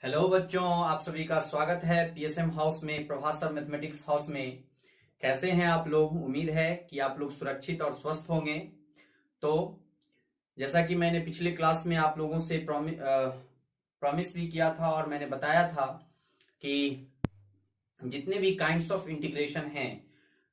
Hello बच्चों, आप सभी का स्वागत है पीएसएम हाउस में, प्रभास सर मैथमेटिक्स हाउस में। कैसे हैं आप लोग? उम्मीद है कि आप लोग सुरक्षित और स्वस्थ होंगे। तो जैसा कि मैंने पिछले क्लास में आप लोगों से प्रॉमिस भी किया था और मैंने बताया था कि जितने भी काइंड्स ऑफ इंटीग्रेशन हैं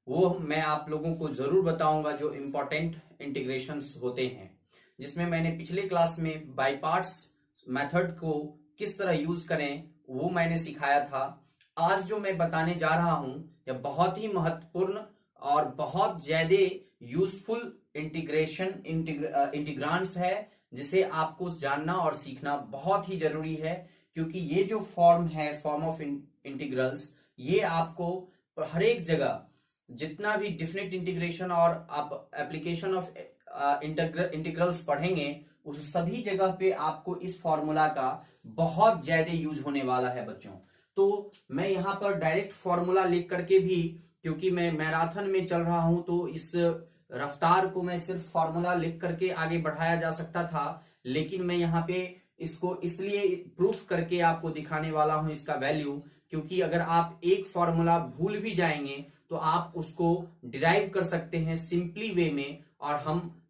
वो मैं आप लोगों को जरूर बताऊंगा, जो इम्पोर्टेंट इंटीग्रेशंस होते हैं, जिसमें मैंने पिछले क्लास में बाय पार्ट्स मेथड को किस तरह यूज करें वो मैंने सिखाया था। आज जो मैं बताने जा रहा हूं यह बहुत ही महत्वपूर्ण और बहुत ज्यादा यूजफुल इंटीग्रांड्स है, जिसे आपको जानना और सीखना बहुत ही जरूरी है। क्योंकि ये जो फॉर्म है, फॉर्म ऑफ इंटीग्रल्स, ये आपको हर एक जगह जितना भी डिफिनिट इंटीग्रेशन और आप एप्लीकेशन ऑफ इंटीग्रल्स पढ़ेंगे उस सभी जगह पे आपको इस फॉर्मूला का बहुत ज्यादा यूज होने वाला है बच्चों। तो मैं यहां पर डायरेक्ट फॉर्मूला लिख करके भी, क्योंकि मैं मैराथन में चल रहा हूं तो इस रफ्तार को मैं सिर्फ फॉर्मूला लिख करके आगे बढ़ाया जा सकता था, लेकिन मैं यहाँ पे इसको इसलिए प्रूफ करके आपको दिखाने वाला हूं इसका वैल्यू, क्योंकि अगर आप एक फॉर्मूला भूल भी जाएंगे तो आप उसको डिराइव कर सकते हैं सिंपली वे में, और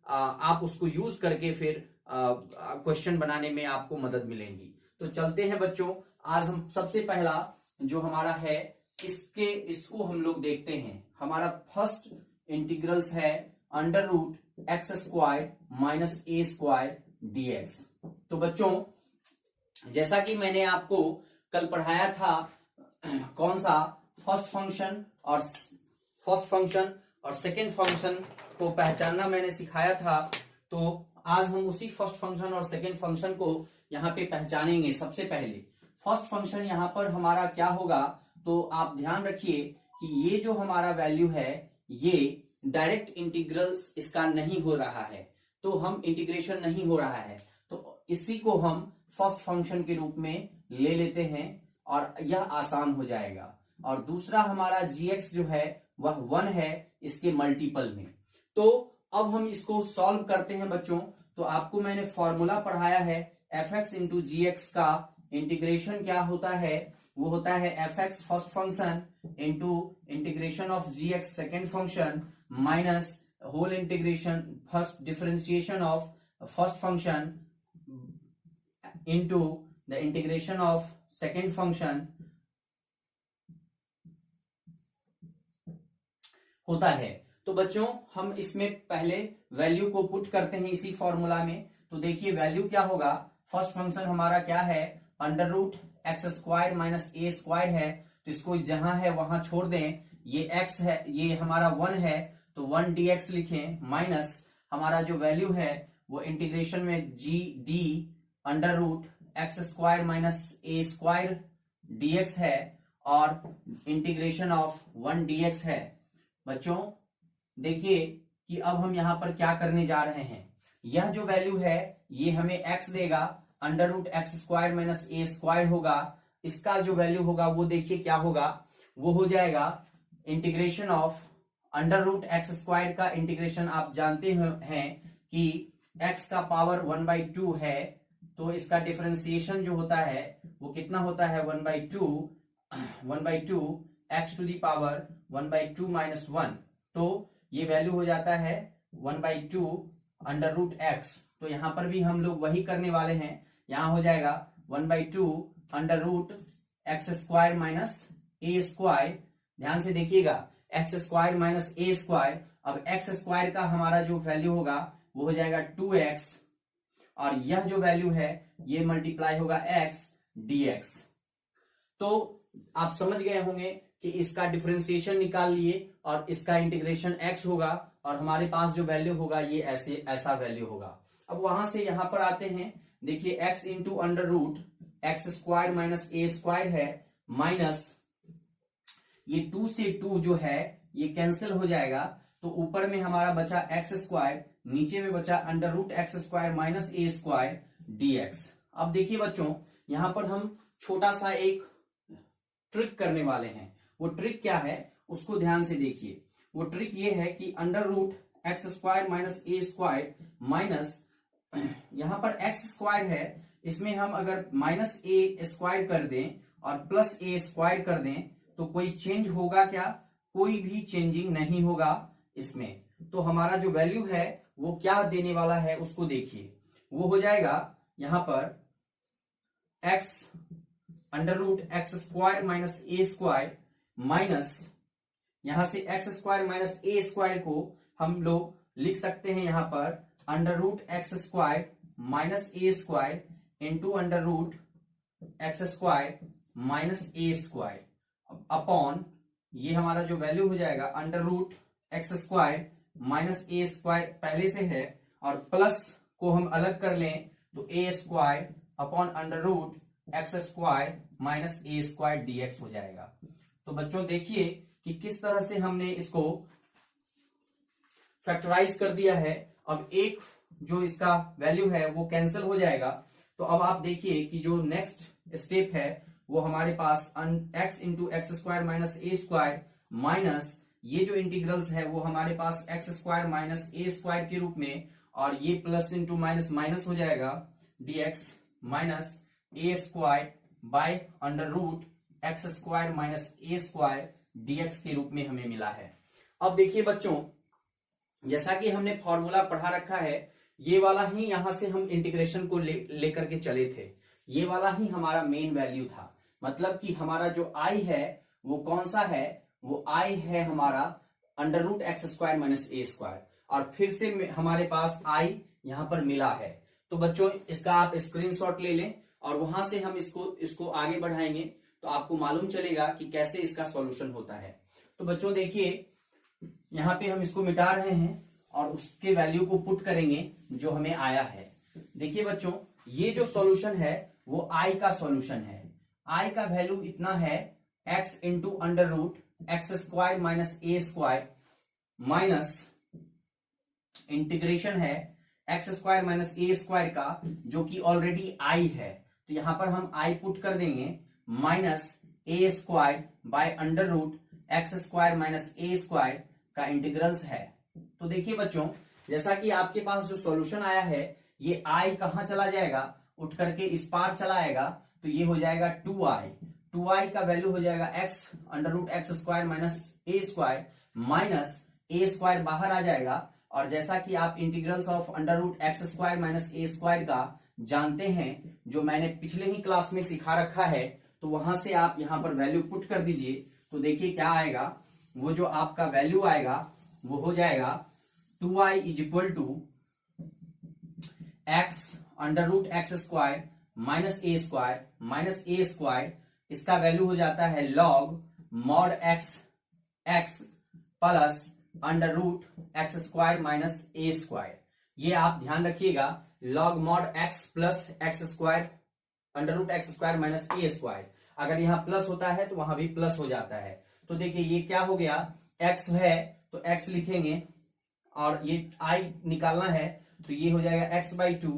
आप उसको यूज करके फिर क्वेश्चन बनाने में आपको मदद मिलेगी। तो चलते हैं बच्चों, आज हम सबसे पहला जो हमारा है इसको हम लोग देखते हैं। हमारा फर्स्ट इंटीग्रल्स है under root x square minus a square d x. तो बच्चों, जैसा कि मैंने आपको कल पढ़ाया था, कौन सा फर्स्ट फंक्शन और सेकेंड फंक्शन को पहचानना मैंने सिखाया था। तो आज हम उसी फर्स्ट फंक्शन और सेकेंड फंक्शन को यहाँ पे पहचानेंगे। सबसे पहले फर्स्ट फंक्शन यहाँ पर हमारा क्या होगा, तो आप ध्यान रखिए कि ये जो हमारा वैल्यू है ये डायरेक्ट इंटीग्रल्स इसका नहीं हो रहा है, तो हम इंटीग्रेशन नहीं हो रहा है, तो इसी को हम फर्स्ट फंक्शन के रूप में ले लेते हैं और यह आसान हो जाएगा। और दूसरा हमारा gx जो है वह 1 है इसके मल्टीपल में। तो अब हम इसको सॉल्व करते हैं बच्चों। तो आपको मैंने फॉर्मूला पढ़ाया है fx इंटू जी एक्स का इंटीग्रेशन क्या होता है, वो होता है fx first function into integration of gx second function minus whole integration first differentiation of first function into the integration of second function होता है। तो बच्चों, हम इसमें पहले वैल्यू को पुट करते हैं इसी फॉर्मूला में। तो देखिए वैल्यू क्या होगा, फर्स्ट फंक्शन हमारा क्या है, under root x square minus a square है, तो इसको जहां है वहां छोड़ दें। ये x है, ये हमारा 1 है, तो 1 dx लिखें, माइनस हमारा जो वैल्यू है वो इंटीग्रेशन में g d under root x square minus a square dx है, और इंटीग्रेशन ऑफ 1 dx है। बच्चों देखिए कि अब हम यहां पर क्या करने जा रहे हैं, यह जो वैल्यू है ये हमें x देगा, under root x square minus a square होगा। इसका जो वैल्यू होगा वो देखिए क्या होगा, वो हो जाएगा integration of under root x square का इंटीग्रेशन आप जानते हैं कि x का पावर 1/2 है, तो इसका डिफरेंशिएशन जो होता है वो कितना होता है, 1/2 x to the power 1/2 minus 1। तो ये वैल्यू हो जाता है 1/2 अंडर रूट एक्स। तो यहां पर भी हम लोग वही करने वाले हैं, यहां हो जाएगा 1/2 under root x square minus a square. ध्यान से देखिएगा, x square minus a square. अब एक्स स्क्वायर का हमारा जो वैल्यू होगा वो हो जाएगा 2x, और यह जो वैल्यू है ये मल्टीप्लाई होगा x dx। तो आप समझ गए होंगे कि इसका डिफरेंशिएशन निकाल लिए और इसका इंटीग्रेशन x होगा, और हमारे पास जो वैल्यू होगा ये ऐसा वैल्यू होगा। अब वहां से यहां पर आते हैं, देखिए x into under root x square minus a square है, माइनस ये 2 से 2 जो है ये कैंसिल हो जाएगा, तो ऊपर में हमारा बचा एक्स स्क्वायर, नीचे में बचा under root x square minus a square d x. अब देखिए बच्चों, यहां पर हम छोटा सा एक ट्रिक करने वाले हैं। वो ट्रिक क्या है उसको ध्यान से देखिए। वो ट्रिक ये है कि under root x square minus a square minus यहाँ पर एक्स स्क्वायर है, इसमें हम अगर माइनस ए स्क्वायर कर दें और प्लस ए स्क्वायर कर दें तो कोई चेंज होगा क्या? कोई भी चेंजिंग नहीं होगा इसमें। तो हमारा जो वैल्यू है वो क्या देने वाला है उसको देखिए, वो हो जाएगा यहाँ पर x under root x square minus a square minus, यहां से x square minus a square को हम लोग लिख सकते हैं यहाँ पर under root x square minus a square into under root x square minus a square upon, ये हमारा जो वैल्यू हो जाएगा under root x square minus a square पहले से है, और प्लस को हम अलग कर लें तो a square upon under root x square minus a square d x हो जाएगा। तो बच्चों देखिए कि किस तरह से हमने इसको फैक्टराइज कर दिया है। अब एक जो इसका वैल्यू है वो कैंसिल हो जाएगा। तो अब आप देखिए कि जो नेक्स्ट स्टेप है वो हमारे पास x into x square minus a square minus ये जो इंटीग्रल्स है वो हमारे पास x square minus a square के रूप में, और ये प्लस इंटू माइनस माइनस हो जाएगा dx minus a square by under root x square minus a square dx के रूप में हमें मिला है। अब देखिए बच्चों, जैसा कि हमने फॉर्मूला पढ़ा रखा है, ये वाला ही यहां से हम इंटीग्रेशन को लेकर के चले थे, ये वाला ही हमारा मेन वैल्यू था। मतलब कि हमारा जो i है वो कौन सा है? वो i है हमारा under root x square minus a square, और फिर से हमारे पास i यहां पर मिला है। तो बच्चों इसका आप स्क्रीनशॉट ले लें और वहां से हम इसको आगे बढ़ाएंगे तो आपको मालूम चलेगा कि कैसे इसका सॉल्यूशन होता है। तो बच्चों देखिए यहाँ पे हम इसको मिटा रहे हैं और उसके वैल्यू को पुट करेंगे जो हमें आया है। देखिए बच्चों, ये जो सॉल्यूशन है वो i का सॉल्यूशन है। i का वैल्यू इतना है x into under root x square minus a square minus integration है x square minus a square का, जो कि ऑलरेडी i है। तो यहां पर हम i पुट कर देंगे minus a square by under root x square minus a square का इंटीग्रल्स है। तो देखिए बच्चों, जैसा कि आपके पास जो सॉल्यूशन आया है ये i कहां चला जाएगा? उठ करके इस पार चला आएगा, तो ये हो जाएगा 2i का वैल्यू हो जाएगा x under root x square minus a square minus a square बाहर आ जाएगा। और जैसा कि आप integrals of under root x square minus a square का जानते हैं, जो मैंने पिछले ही क्लास में सिखा रखा है, तो वहां से आप यहां पर वैल्यू पुट कर दीजिए। तो देखिए क्या आएगा, वो जो आपका वैल्यू आएगा वो हो जाएगा 2i is equal to x under root x square minus a square, इसका वैल्यू हो जाता है log mod x plus under root x square minus a square. ये आप ध्यान रखिएगा, log mod x plus x square under root x square minus a square. अगर यहाँ प्लस होता है तो वहां भी प्लस हो जाता है। तो देखिए ये क्या हो गया, x है तो x लिखेंगे और ये i निकालना है, तो ये हो जाएगा x by 2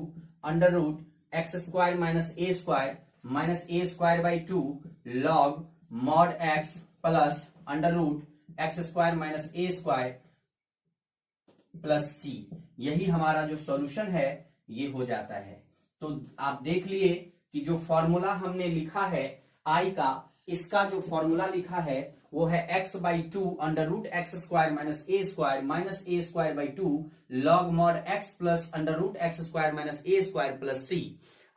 under root x square minus a square by 2 log mod x plus under root x square minus a square plus c। यही हमारा जो सॉल्यूशन है ये हो जाता है। तो आप देख लिए कि जो फॉर्मूला हमने लिखा है i का, इसका जो फॉर्मूला लिखा है वो है x by 2 under root x square minus a square by 2 log mod x plus under root x square minus a square plus c।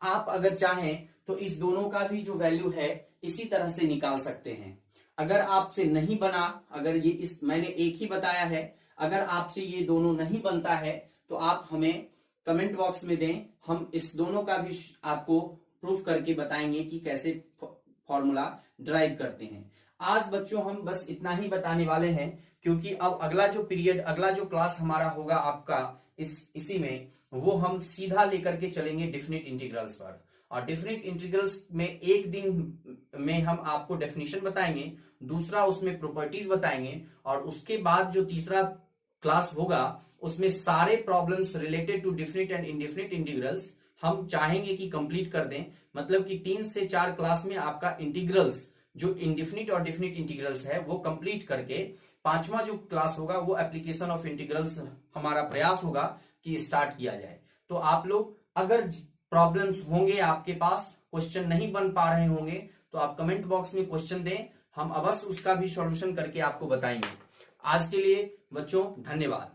आप अगर चाहें तो इस दोनों का भी जो वैल्यू है इसी तरह से निकाल सकते हैं। अगर आपसे नहीं बना, अगर ये मैंने एक ही बताया है, अगर आपसे ये दोनों नहीं बनता है तो आप हमें कमेंट बॉक्स में दें, हम इस दोनों का भी आपको प्रूफ करके बताएंगे कि कैसे फॉर्मूला ड्राइव करते हैं। आज बच्चों हम बस इतना ही बताने वाले हैं, क्योंकि अब अगला जो पीरियड, अगला जो क्लास हमारा होगा आपका इसी में, वो हम सीधा लेकर के चलेंगे डेफिनिट इंटीग्रल्स पर। और डेफिनिट इंटीग्रल्स में एक दिन में हम आपको डेफिनेशन बताएंगे, दूसरा उसमें प्रॉपर्टीज बताएंगे, और उसके बाद जो तीसरा क्लास होगा उसमें सारे problems related to definite and indefinite integrals हम चाहेंगे कि कंप्लीट कर दें। मतलब कि 3 से 4 क्लास में आपका इंटीग्रल्स जो इंडेफिनिट और डेफिनिट इंटीग्रल्स है वो कंप्लीट करके 5वां जो क्लास होगा वो एप्लीकेशन ऑफ इंटीग्रल्स हमारा प्रयास होगा कि स्टार्ट किया जाए। तो आप लोग अगर प्रॉब्लम्स होंगे, आपके पास क्वेश्चन नहीं बन पा रहे होंगे, तो आप कमेंट बॉक्स में क्वेश्चन दें, हम अवश्य उसका भी सॉल्यूशन करके आपको बताएंगे। आज के लिए बच्चों धन्यवाद।